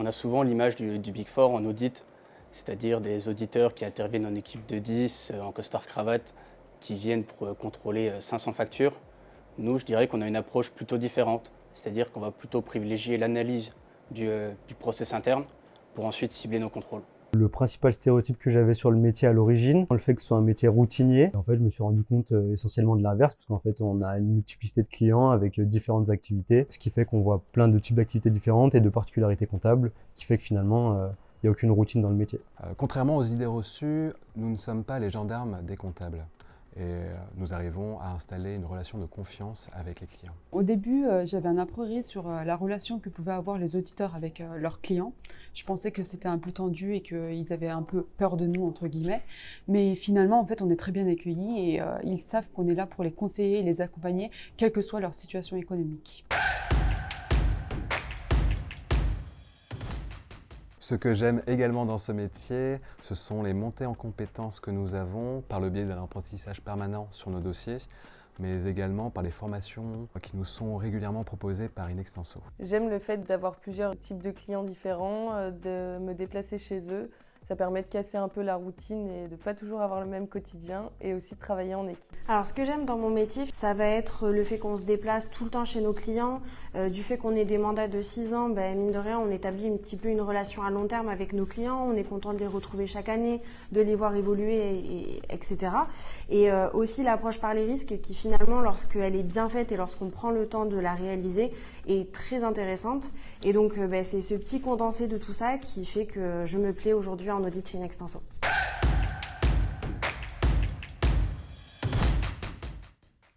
On a souvent l'image du Big Four en audit, c'est-à-dire des auditeurs qui interviennent en équipe de 10, en costard-cravate, qui viennent pour contrôler 500 factures. Nous, je dirais qu'on a une approche plutôt différente, c'est-à-dire qu'on va plutôt privilégier l'analyse du process interne pour ensuite cibler nos contrôles. Le principal stéréotype que j'avais sur le métier à l'origine, le fait que ce soit un métier routinier, en fait, je me suis rendu compte essentiellement de l'inverse, parce qu'en fait, on a une multiplicité de clients avec différentes activités, ce qui fait qu'on voit plein de types d'activités différentes et de particularités comptables, qui fait que finalement, il n'y a aucune routine dans le métier. Contrairement aux idées reçues, nous ne sommes pas les gendarmes des comptables. Et nous arrivons à installer une relation de confiance avec les clients. Au début, j'avais un a priori sur la relation que pouvaient avoir les auditeurs avec leurs clients. Je pensais que c'était un peu tendu et qu'ils avaient un peu peur de nous, entre guillemets. Mais finalement, en fait, on est très bien accueillis et ils savent qu'on est là pour les conseiller et les accompagner, quelle que soit leur situation économique. Ce que j'aime également dans ce métier, ce sont les montées en compétences que nous avons par le biais d'un apprentissage permanent sur nos dossiers, mais également par les formations qui nous sont régulièrement proposées par Inextenso. J'aime le fait d'avoir plusieurs types de clients différents, de me déplacer chez eux. Ça permet de casser un peu la routine et de ne pas toujours avoir le même quotidien et aussi de travailler en équipe. Alors ce que j'aime dans mon métier, ça va être le fait qu'on se déplace tout le temps chez nos clients, du fait qu'on ait des mandats de 6 ans, mine de rien on établit un petit peu une relation à long terme avec nos clients, on est content de les retrouver chaque année, de les voir évoluer, etc. Et aussi l'approche par les risques qui finalement lorsqu'elle est bien faite et lorsqu'on prend le temps de la réaliser est très intéressante. Et donc c'est ce petit condensé de tout ça qui fait que je me plais aujourd'hui en audit chez Inextenso.